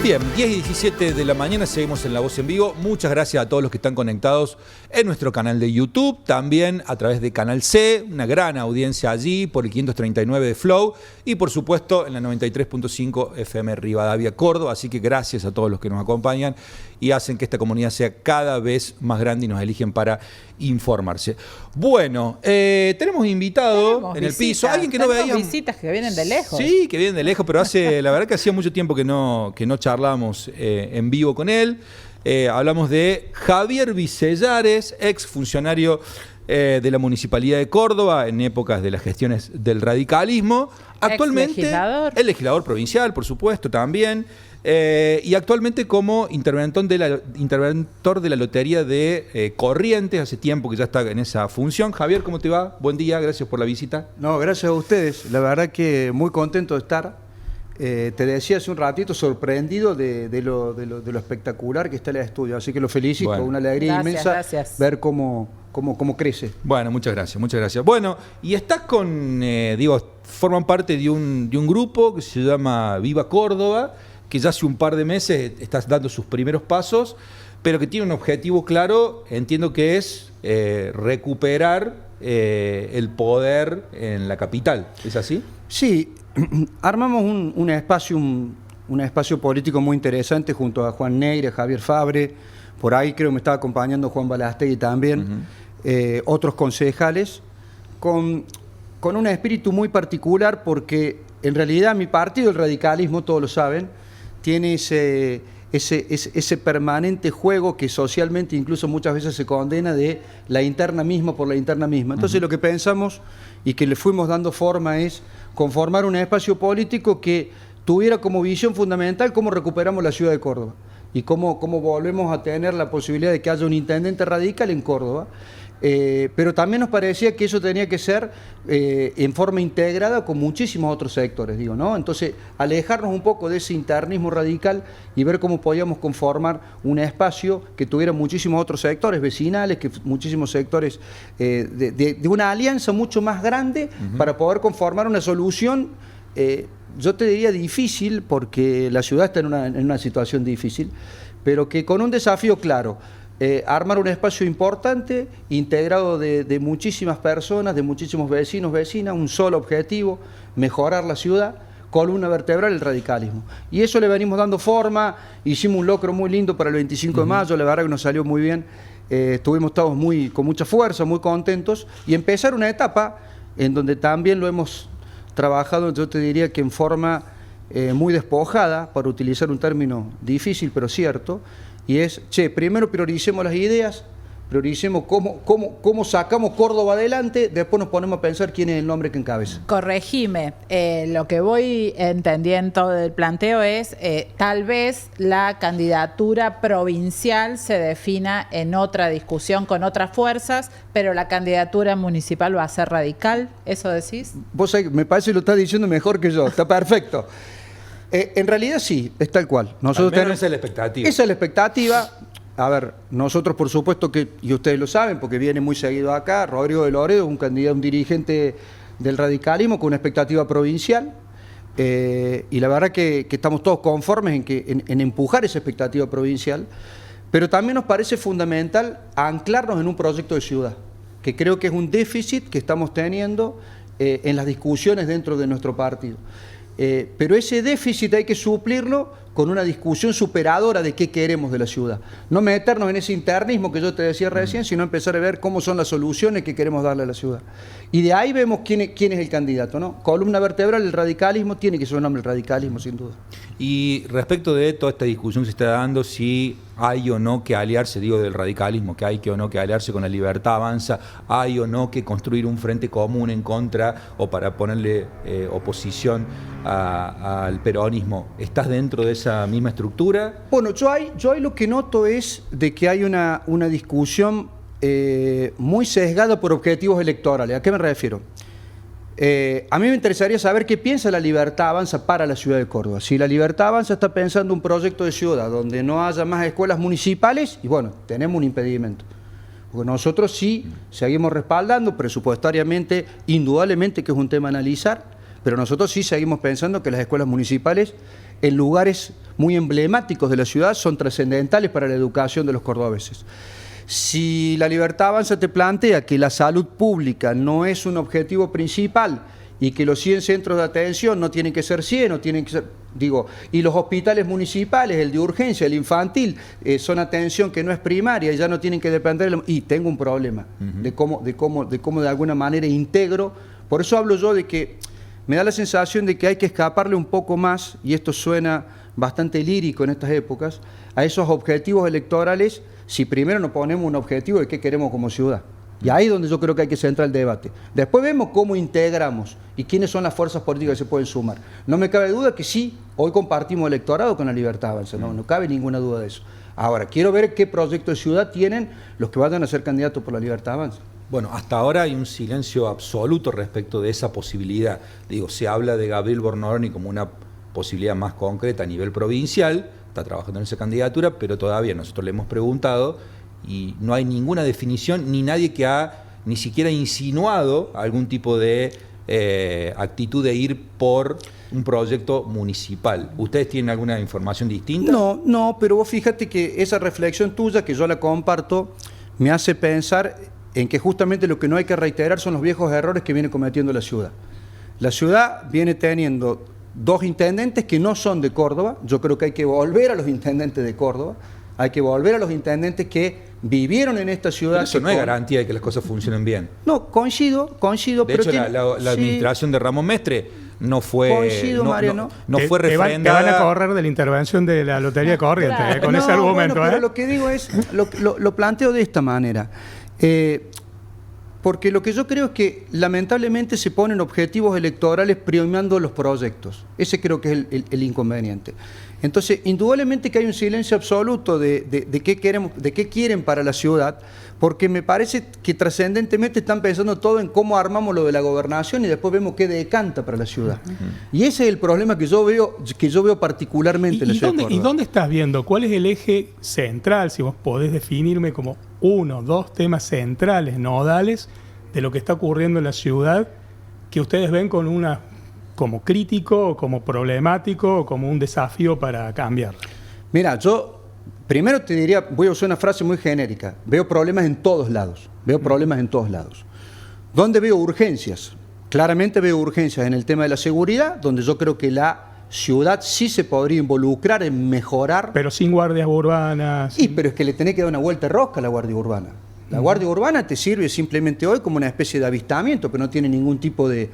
Bien, 10 y 17 de la mañana, seguimos en La Voz en Vivo. Muchas gracias a todos los que están conectados en nuestro canal de YouTube, también a través de Canal C, una gran audiencia allí, por el 539 de Flow, y por supuesto en la 93.5 FM Rivadavia, Córdoba. Así que gracias a todos los que nos acompañan y hacen que esta comunidad sea cada vez más grande y nos eligen para informarse. Bueno, tenemos invitado en el piso, alguien que no veíamos. Visitas que vienen de lejos. Sí, que vienen de lejos, pero la verdad que hacía mucho tiempo que no charlábamos en vivo con él. Hablamos de Javier Vicellares, ex funcionario de la Municipalidad de Córdoba en épocas de las gestiones del radicalismo. Actualmente, el legislador provincial, por supuesto, también. Y actualmente como interventor de la Lotería de Corrientes, hace tiempo que ya está en esa función. Javier, ¿cómo te va? Buen día, gracias por la visita. No, gracias a ustedes. La verdad que muy contento de estar. Te decía hace un ratito, sorprendido de lo espectacular que está el estudio. Así que lo felicito, bueno, una alegría inmensa ver cómo crece. Bueno, muchas gracias, muchas gracias. Bueno, y estás forman parte de un grupo que se llama Viva Córdoba, que ya hace un par de meses estás dando sus primeros pasos, pero que tiene un objetivo claro, entiendo que es recuperar el poder en la capital. ¿Es así? Sí, armamos un espacio político muy interesante junto a Juan Negre, Javier Fabre, por ahí creo que me estaba acompañando Juan Balastegui también, otros concejales, con un espíritu muy particular, porque en realidad mi partido, el radicalismo, todos lo saben, tiene ese permanente juego que socialmente incluso muchas veces se condena de la interna misma por la interna misma. Entonces lo que pensamos y que le fuimos dando forma es conformar un espacio político que tuviera como visión fundamental cómo recuperamos la ciudad de Córdoba y cómo volvemos a tener la posibilidad de que haya un intendente radical en Córdoba. Pero también nos parecía que eso tenía que ser en forma integrada con muchísimos otros sectores, ¿no? Entonces, alejarnos un poco de ese internismo radical y ver cómo podíamos conformar un espacio que tuviera muchísimos otros sectores vecinales, muchísimos sectores de una alianza mucho más grande para poder conformar una solución, yo te diría difícil, porque la ciudad está en una situación difícil, pero que con un desafío claro. Armar un espacio importante, integrado de muchísimas personas, de muchísimos vecinos, vecinas, un solo objetivo, mejorar la ciudad, columna vertebral, el radicalismo. Y eso le venimos dando forma, hicimos un locro muy lindo para el 25 de mayo, la verdad que nos salió muy bien, estuvimos todos con mucha fuerza, muy contentos, y empezar una etapa en donde también lo hemos trabajado, yo te diría que en forma muy despojada, para utilizar un término difícil pero cierto, y es, primero prioricemos las ideas, prioricemos cómo sacamos Córdoba adelante, después nos ponemos a pensar quién es el nombre que encabeza. Corregime, lo que voy entendiendo del planteo es, tal vez la candidatura provincial se defina en otra discusión con otras fuerzas, pero la candidatura municipal va a ser radical, ¿eso decís? Vos sabés, me parece que lo estás diciendo mejor que yo, está perfecto. En realidad sí, es tal cual. Nosotros esa es la expectativa. Esa es la expectativa. A ver, nosotros por supuesto que, y ustedes lo saben porque viene muy seguido acá, Rodrigo de Loredo, un candidato, un dirigente del radicalismo con una expectativa provincial, y la verdad que estamos todos conformes en empujar esa expectativa provincial, pero también nos parece fundamental anclarnos en un proyecto de ciudad, que creo que es un déficit que estamos teniendo en las discusiones dentro de nuestro partido. Pero ese déficit hay que suplirlo con una discusión superadora de qué queremos de la ciudad. No meternos en ese internismo que yo te decía recién, sino empezar a ver cómo son las soluciones que queremos darle a la ciudad. Y de ahí vemos quién es el candidato, ¿no? Columna vertebral, el radicalismo, tiene que ser un nombre el radicalismo, sin duda. Y respecto de toda esta discusión que se está dando, si hay o no que aliarse, digo del radicalismo, que hay que o no que aliarse con la Libertad Avanza, hay o no que construir un frente común en contra o para ponerle oposición al peronismo, ¿estás dentro de esa misma estructura? Bueno, yo ahí lo que noto es de que hay una discusión muy sesgada por objetivos electorales. ¿A qué me refiero? A mí me interesaría saber qué piensa la Libertad Avanza para la ciudad de Córdoba. Si la Libertad Avanza está pensando un proyecto de ciudad donde no haya más escuelas municipales, y bueno, tenemos un impedimento. Porque nosotros sí seguimos respaldando presupuestariamente, indudablemente que es un tema a analizar, pero nosotros sí seguimos pensando que las escuelas municipales, en lugares muy emblemáticos de la ciudad, son trascendentales para la educación de los cordobeses. Si la Libertad Avanza te plantea que la salud pública no es un objetivo principal y que los 100 centros de atención no tienen que ser 100, no tienen que ser, y los hospitales municipales, el de urgencia, el infantil, son atención que no es primaria y ya no tienen que depender, y tengo un problema de cómo de alguna manera integro. Por eso hablo yo de que me da la sensación de que hay que escaparle un poco más, y esto suena bastante lírico en estas épocas, a esos objetivos electorales, si primero nos ponemos un objetivo de qué queremos como ciudad. Y ahí es donde yo creo que hay que centrar el debate. Después vemos cómo integramos y quiénes son las fuerzas políticas que se pueden sumar. No me cabe duda que sí, hoy compartimos electorado con la Libertad Avanza, no cabe ninguna duda de eso. Ahora, quiero ver qué proyecto de ciudad tienen los que vayan a ser candidatos por la Libertad Avanza. Bueno, hasta ahora hay un silencio absoluto respecto de esa posibilidad. Digo, se habla de Gabriel Bornorni como una posibilidad más concreta a nivel provincial, está trabajando en esa candidatura, pero todavía nosotros le hemos preguntado y no hay ninguna definición, ni nadie que ha ni siquiera insinuado algún tipo de actitud de ir por un proyecto municipal. ¿Ustedes tienen alguna información distinta? No, pero vos fíjate que esa reflexión tuya, que yo la comparto, me hace pensar en que justamente lo que no hay que reiterar son los viejos errores que viene cometiendo la ciudad. La ciudad viene teniendo 2 intendentes que no son de Córdoba. Yo creo que hay que volver a los intendentes de Córdoba, hay que volver a los intendentes que vivieron en esta ciudad. Pero eso no es garantía de que las cosas funcionen bien. No, coincido. De pero hecho, la administración de Ramón Mestre no fue, Mariano. no fue refrendada. Te van a correr de la intervención de la Lotería Corriente, Claro. con ese argumento. Bueno, pero lo que digo es, lo planteo de esta manera. Porque lo que yo creo es que lamentablemente se ponen objetivos electorales premiando los proyectos. Ese creo que es el inconveniente. Entonces, indudablemente que hay un silencio absoluto de qué queremos, de qué quieren para la ciudad, porque me parece que trascendentemente están pensando todo en cómo armamos lo de la gobernación y después vemos qué decanta para la ciudad. Y ese es el problema que yo veo particularmente en la ciudad de Córdoba. ¿Y dónde estás viendo? ¿Cuál es el eje central, si vos podés definirme como 1, 2 temas centrales, nodales, de lo que está ocurriendo en la ciudad, que ustedes ven como crítico, como problemático, como un desafío para cambiar? Mira, yo primero te diría, voy a usar una frase muy genérica, veo problemas en todos lados, ¿Dónde veo urgencias? Claramente veo urgencias en el tema de la seguridad, donde yo creo que la ciudad sí se podría involucrar en mejorar. Pero sin guardias urbanas. Pero es que le tenés que dar una vuelta de rosca a la Guardia Urbana. La Guardia Urbana te sirve simplemente hoy como una especie de avistamiento, pero no tiene ningún tipo de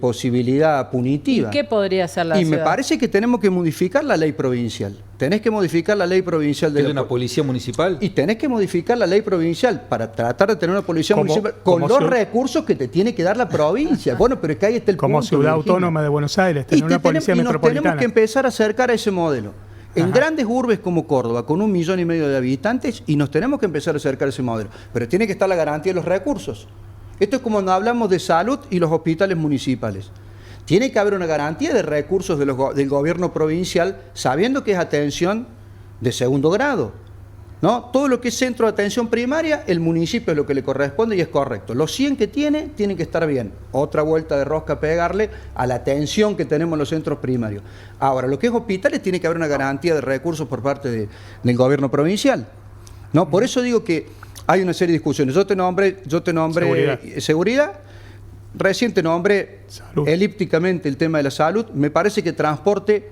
posibilidad punitiva. ¿Y qué podría hacer la ciudad? Me parece que tenemos que modificar la ley provincial. Tenés que modificar la ley provincial de una policía municipal. Y tenés que modificar la ley provincial para tratar de tener una policía municipal con los recursos que te tiene que dar la provincia. Bueno, pero es que ahí está el punto. Como ciudad autónoma de Buenos Aires, tener una policía metropolitana. Y tenemos que empezar a acercar a ese modelo. En grandes urbes como Córdoba, con 1,5 millones de habitantes, y nos tenemos que empezar a acercar a ese modelo. Pero tiene que estar la garantía de los recursos. Esto es como cuando hablamos de salud y los hospitales municipales. Tiene que haber una garantía de recursos del gobierno provincial, sabiendo que es atención de segundo grado, ¿no? Todo lo que es centro de atención primaria, el municipio es lo que le corresponde y es correcto. Los 100 que tienen que estar bien. Otra vuelta de rosca pegarle a la atención que tenemos en los centros primarios. Ahora, lo que es hospitales, tiene que haber una garantía de recursos por parte del gobierno provincial, ¿no? Por eso digo que hay una serie de discusiones. Yo te nombré seguridad. Recién te nombré elípticamente el tema de la salud. Me parece que transporte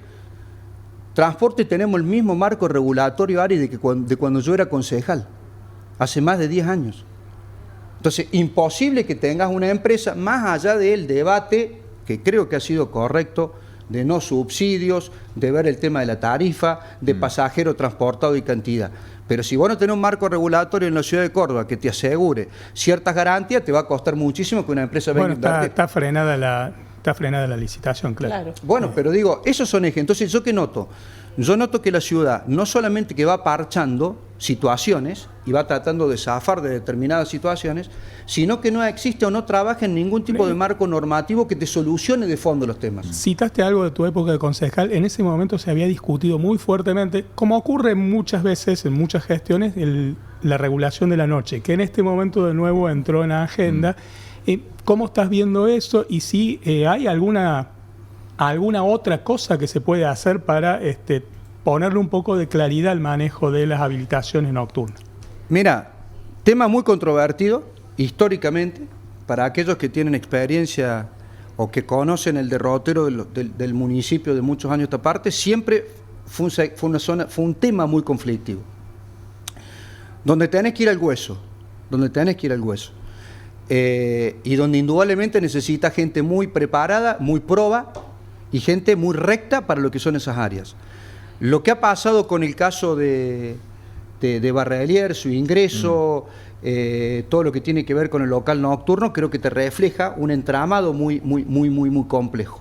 tenemos el mismo marco regulatorio, Ari, de cuando yo era concejal, hace más de 10 años. Entonces, imposible que tengas una empresa, más allá del debate, que creo que ha sido correcto, de no subsidios, de ver el tema de la tarifa, de pasajero transportado y cantidad. Pero si vos no tenés un marco regulatorio en la ciudad de Córdoba que te asegure ciertas garantías, te va a costar muchísimo que una empresa venga. Bueno, está frenada la licitación, claro. Bueno, pero digo, esos son ejes. Entonces, ¿yo qué noto? Yo noto que la ciudad no solamente que va parchando situaciones y va tratando de zafar de determinadas situaciones, sino que no existe o no trabaja en ningún tipo de marco normativo que te solucione de fondo los temas. Citaste algo de tu época de concejal. En ese momento se había discutido muy fuertemente, como ocurre muchas veces en muchas gestiones, la regulación de la noche, que en este momento de nuevo entró en la agenda. ¿Cómo estás viendo eso? Y si hay alguna alguna otra cosa que se puede hacer para ponerle un poco de claridad al manejo de las habilitaciones nocturnas? Mira, tema muy controvertido históricamente para aquellos que tienen experiencia o que conocen el derrotero del municipio de muchos años a esta parte, siempre fue un tema muy conflictivo. Donde tenés que ir al hueso, y donde indudablemente necesita gente muy preparada, muy proba y gente muy recta para lo que son esas áreas. Lo que ha pasado con el caso de Barrelier, su ingreso, todo lo que tiene que ver con el local nocturno, creo que te refleja un entramado muy complejo.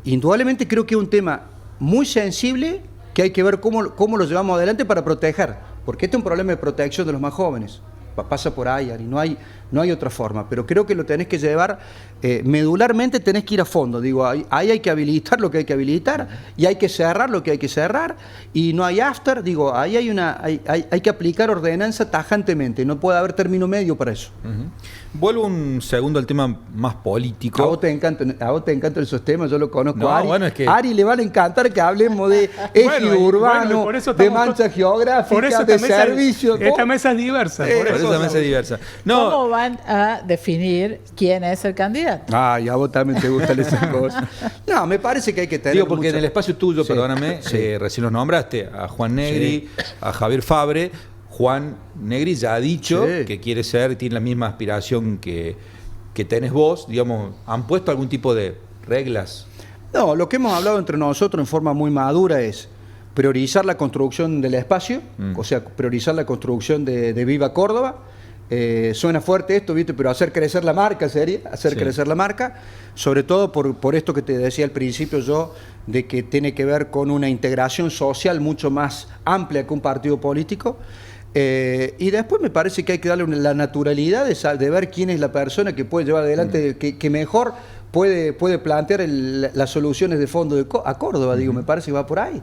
Indudablemente creo que es un tema muy sensible que hay que ver cómo lo llevamos adelante para proteger, porque este es un problema de protección de los más jóvenes. Pasa por ahí, Ari, no hay otra forma, pero creo que lo tenés que llevar medularmente, tenés que ir a fondo. Digo, ahí hay que habilitar lo que hay que habilitar y hay que cerrar lo que hay que cerrar y no hay after. Digo, ahí hay que aplicar ordenanza tajantemente, no puede haber término medio para eso. Vuelvo un segundo al tema más político. A vos te encantan esos temas, yo lo conozco. No, Ari, bueno, es que... Ari le van a encantar que hablemos de eje urbano, de mancha geográfica, de servicios. Esta mesa es diversa. Por eso esta mesa es diversa. No. ¿Cómo van a definir quién es el candidato? Ay, a vos también te gustan esas cosas. No, me parece que hay que tener. Digo, porque en el espacio tuyo, perdóname, recién los nombraste, a Juan Negri, a Javier Fabre. Juan Negri ya ha dicho que quiere ser, tiene la misma aspiración que tenés vos. Digamos, ¿han puesto algún tipo de reglas? No, lo que hemos hablado entre nosotros en forma muy madura es priorizar la construcción del espacio, o sea, priorizar la construcción de Viva Córdoba. Suena fuerte esto, ¿viste? Pero hacer crecer la marca sería, crecer la marca, sobre todo por esto que te decía al principio yo, de que tiene que ver con una integración social mucho más amplia que un partido político. Y después me parece que hay que darle la naturalidad de ver quién es la persona que puede llevar adelante, que mejor puede plantear las soluciones de fondo a Córdoba, digo, me parece que va por ahí.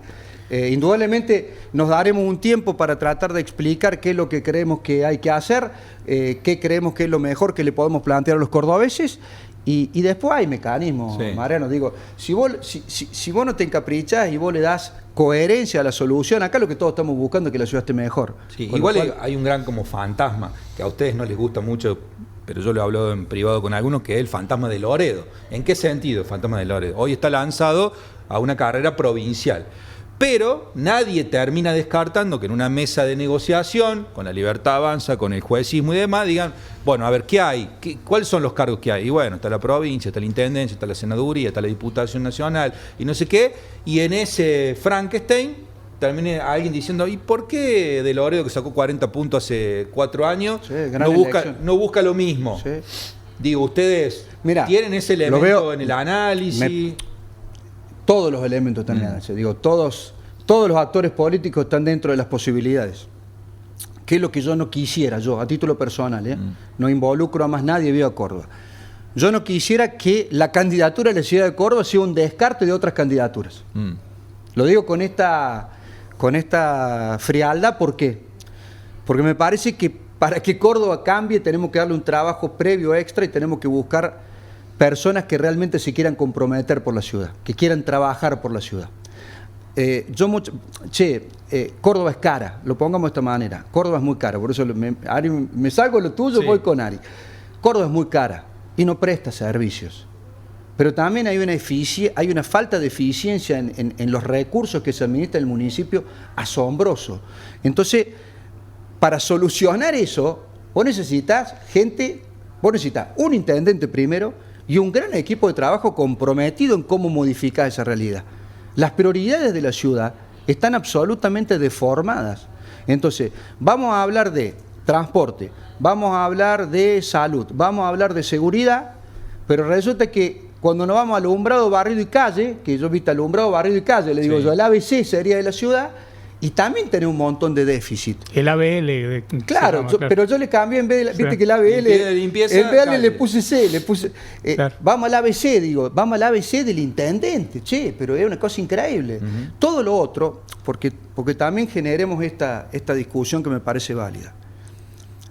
Indudablemente nos daremos un tiempo para tratar de explicar qué es lo que creemos que hay que hacer, qué creemos que es lo mejor que le podemos plantear a los cordobeses, y después hay mecanismos, Mariano. Digo, si vos no te encaprichás y vos le das coherencia a la solución, acá lo que todos estamos buscando es que la ciudad esté mejor. Sí, igual hay un gran como fantasma, que a ustedes no les gusta mucho, pero yo lo he hablado en privado con algunos, que es el fantasma de Loredo. ¿En qué sentido el fantasma de Loredo? Hoy está lanzado a una carrera provincial. Pero nadie termina descartando que en una mesa de negociación, con la Libertad Avanza, con el juecismo y demás, digan, bueno, a ver, ¿qué hay? ¿Cuáles son los cargos que hay? Y bueno, está la provincia, está la intendencia, está la senaduría, está la Diputación Nacional y no sé qué. Y en ese Frankenstein termina alguien diciendo, ¿y por qué de Loredo, que sacó 40 puntos hace 4 años, no busca lo mismo? Sí. Digo, ustedes tienen ese elemento en el análisis... Todos los elementos están en el análisis. Digo, todos los actores políticos están dentro de las posibilidades. ¿Qué es lo que yo no quisiera, yo, a título personal? No involucro a más nadie, viva Córdoba. Yo no quisiera que la candidatura de la ciudad de Córdoba sea un descarte de otras candidaturas. Lo digo con esta frialdad, ¿por qué? Porque me parece que para que Córdoba cambie tenemos que darle un trabajo previo extra y tenemos que buscar personas que realmente se quieran comprometer por la ciudad, que quieran trabajar por la ciudad. Córdoba es cara, lo pongamos de esta manera. Córdoba es muy cara, por eso Ari, me salgo de lo tuyo, voy con Ari. Córdoba es muy cara y no presta servicios. Pero también hay una falta de eficiencia en los recursos que se administra el municipio asombroso. Entonces, para solucionar eso, vos necesitas un intendente primero, y un gran equipo de trabajo comprometido en cómo modificar esa realidad. Las prioridades de la ciudad están absolutamente deformadas. Entonces, vamos a hablar de transporte, vamos a hablar de salud, vamos a hablar de seguridad, pero resulta que cuando nos vamos al alumbrado, barrido y calle, que yo viste alumbrado, barrido y calle, le digo yo, el ABC sería de la ciudad, y también tiene un montón de déficit. El ABL. Claro, pero yo le cambié, en vez de viste que el ABL, en vez de le puse C, vamos al ABC, vamos al ABC del intendente, pero es una cosa increíble. Todo lo otro, porque también generemos esta discusión que me parece válida.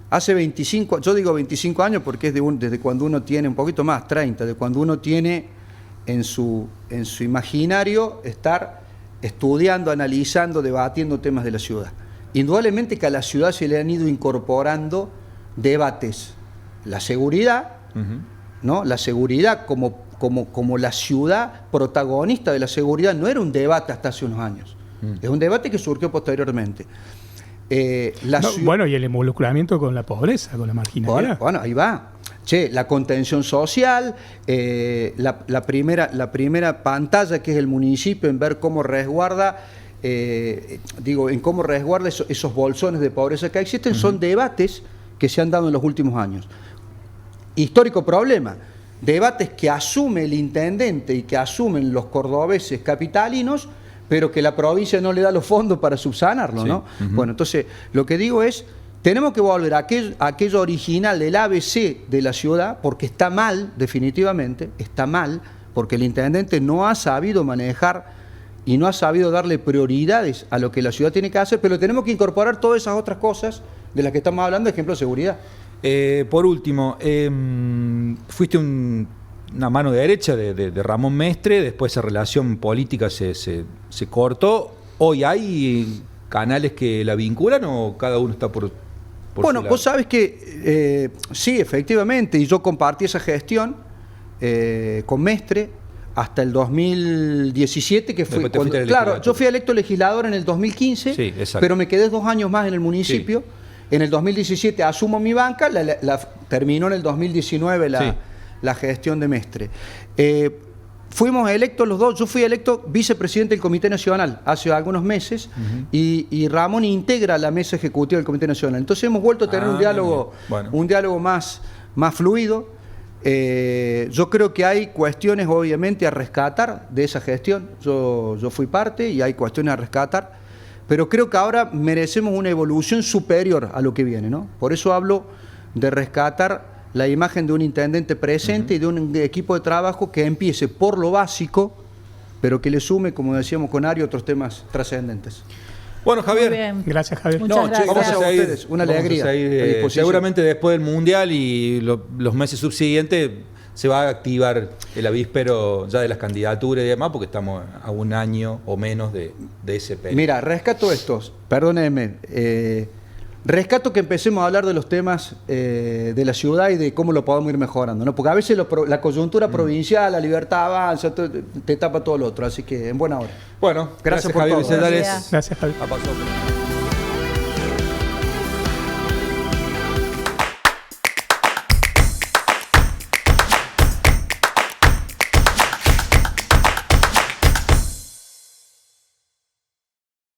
Hace 25, yo digo 25 años porque es desde cuando uno tiene, un poquito más, 30, de cuando uno tiene en su imaginario estar estudiando, analizando, debatiendo temas de la ciudad. Indudablemente que a la ciudad se le han ido incorporando debates. La seguridad, ¿no? La seguridad como la ciudad protagonista de la seguridad no era un debate hasta hace unos años. Es un debate que surgió posteriormente. Bueno, y el involucramiento con la pobreza, con la marginalidad. Bueno, ahí va. Che, la contención social, la primera pantalla que es el municipio en ver cómo resguarda, en cómo resguarda esos bolsones de pobreza que existen, son debates que se han dado en los últimos años. Histórico problema, debates que asume el intendente y que asumen los cordobeses capitalinos, pero que la provincia no le da los fondos para subsanarlo, ¿no? Bueno, entonces, lo que digo es, tenemos que volver a aquello original del ABC de la ciudad, porque está mal, definitivamente, está mal, porque el intendente no ha sabido manejar y no ha sabido darle prioridades a lo que la ciudad tiene que hacer, pero tenemos que incorporar todas esas otras cosas de las que estamos hablando, ejemplo, seguridad. Por último, fuiste una mano derecha de Ramón Mestre, después esa relación política se cortó. ¿Hoy hay canales que la vinculan o cada uno está por bueno, vos sabés que sí, efectivamente, y yo compartí esa gestión con Mestre hasta el 2017, que fue cuando, claro, yo fui electo legislador en el 2015, sí, pero me quedé 2 años más en el municipio. Sí. En el 2017 asumo mi banca, terminó en el 2019 la gestión de Mestre. Fuimos electos los dos, yo fui electo vicepresidente del Comité Nacional hace algunos meses y Ramón integra la mesa ejecutiva del Comité Nacional. Entonces hemos vuelto a tener un diálogo más fluido. Yo creo que hay cuestiones obviamente a rescatar de esa gestión. Yo fui parte y hay cuestiones a rescatar, pero creo que ahora merecemos una evolución superior a lo que viene, ¿no? Por eso hablo de rescatar la imagen de un intendente presente y de un equipo de trabajo que empiece por lo básico, pero que le sume, como decíamos con Ari, otros temas trascendentes. Bueno, Javier. Gracias, Javier. Muchas gracias. Vamos a ustedes, una alegría. Seguramente después del Mundial y los meses subsiguientes se va a activar el avíspero ya de las candidaturas y demás, porque estamos a 1 año o menos de ese periodo. Mira, rescato estos, perdónenme, rescato que empecemos a hablar de los temas de la ciudad y de cómo lo podemos ir mejorando, ¿no? Porque a veces la coyuntura provincial, la libertad avanza, te tapa todo lo otro, así que en buena hora. Bueno, gracias por Javier todo. Vicellares. Gracias, Javier. Ha pasado por...